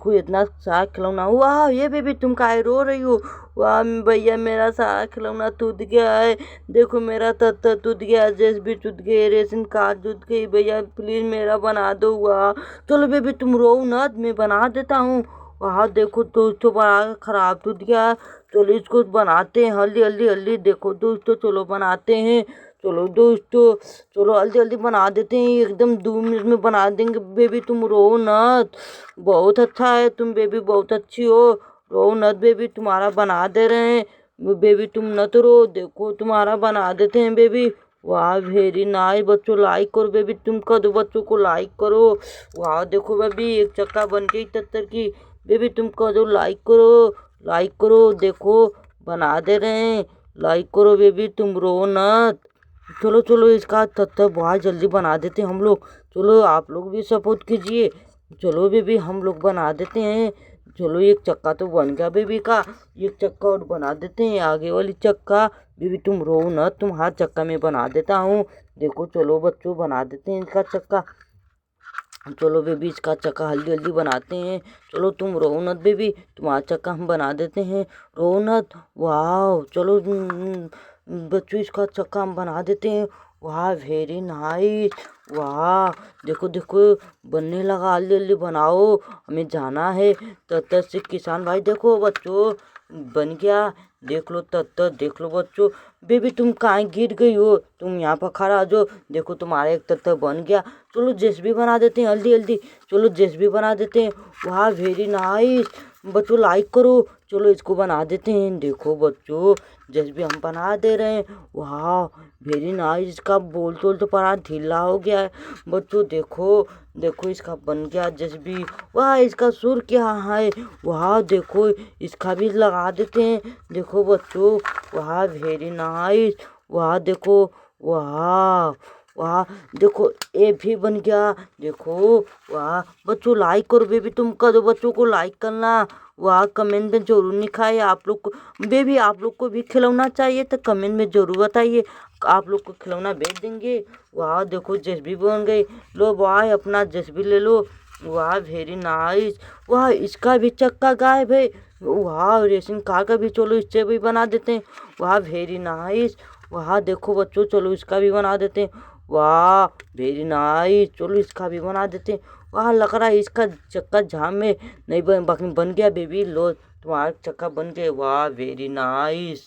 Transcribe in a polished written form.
देखो इतना सारा खिलौना। वाह ये बेबी तुम काहे रो रही हो? वाह भैया मेरा सारा खिलौना टूट गया है। देखो मेरा तत्ता टूट गया, जेसीबी टूट गई, रेशन कार्ड टूट गई। भैया प्लीज मेरा बना दो। वाह चलो बेबी तुम रो ना, मैं बना देता हूँ। वहाँ देखो दोस्तों बड़ा खराब टूट गया। चलो इसको बनाते हैं हल्दी हल्दी हल्दी। देखो दोस्तों चलो बनाते हैं। चलो दोस्तों चलो जल्दी जल्दी बना देते हैं, एकदम 2 मिनट में बना देंगे। बेबी तुम रो नत, बहुत अच्छा है तुम बेबी, बहुत अच्छी हो। रो नत बेबी, तुम्हारा बना दे रहे हैं। बेबी तुम नत रो, देखो तुम्हारा बना देते हैं बेबी। वाह वेरी नाइस बच्चों, लाइक करो बेबी, तुम कर दो बच्चों को लाइक करो। वाह देखो बेबी एक चक्का बन गई तत्तर की। बेबी तुम कर दो लाइक करो, लाइक करो, देखो बना दे रहे हैं। लाइक करो बेबी, तुम रो नत। चलो चलो इसका तत्व बहुत जल्दी बना देते हैं हम लोग। चलो आप लोग भी सपोर्ट कीजिए। चलो बेबी हम लोग बना देते हैं। चलो एक चक्का तो बन गया बेबी का, एक चक्का और बना देते हैं आगे वाली चक्का। बेबी तुम रो न, तुम हर चक्का में बना देता हूँ। देखो चलो बच्चों बना देते हैं इसका चक्का। चलो बेबी इसका चक्का हल्दी हल्दी बनाते हैं। चलो तुम रौनत बेबी, तुम्हारा चक्का हम बना देते हैं। रौनत वाह चलो बच्चों इसका चक्का हम बना देते हैं। वाह वेरी नाइस। वाह देखो देखो बनने लगा, जल्दी जल्दी बनाओ हमें जाना है। तत्तर से किसान भाई देखो बच्चों बन गया। देख लो तत्तर, देख लो बच्चों। बेबी तुम कहाँ गिर गई हो? तुम यहाँ पर खड़ा हो जो। देखो तुम्हारा एक तत्तर बन गया। चलो जेसीबी बना देते हैं जल्दी जल्दी। चलो जेसीबी बना देते हैं। वाह वेरी नाइस बच्चों, लाइक करो। चलो इसको बना देते हैं। देखो बच्चों जेसीबी हम बना दे रहे हैं। वाह वेरी नाइस, इसका बोल तोल तो पड़ा ढीला हो गया है बच्चों। देखो देखो इसका बन गया जेसीबी। वाह इसका सुर क्या है? वाह देखो इसका भी लगा देते हैं। देखो बच्चों वाह वेरी नाइस। वाह देखो वाह वाह देखो ये भी बन गया। देखो वाह बच्चों लाइक करो बेबी, तुम कर दो बच्चों को लाइक करना। वाह कमेंट में जरूर लिखाए आप लोग को। बेबी आप लोग को भी खिलौना चाहिए तो कमेंट में जरूर बताइए, आप लोग को खिलौना भेज देंगे। वाह देखो जेसीबी बन गई। लो वाह अपना जेसीबी ले लो। वाह वेरी नाइस। वाह इसका भी चक्का गायब है। वाह रेसिंग कार का भी, चलो इससे भी बना देते हैं। वाह वेरी नाइस। वाह देखो बच्चों चलो इसका भी बना देते हैं। वाह वेरी नाइस, चलो इसका भी बना देते हैं। वाह लग रहा है इसका चक्का जाम में नहीं बन, बाकी बन गया बेबी। लो तुम्हारा चक्का बन गया। वाह वेरी नाइस।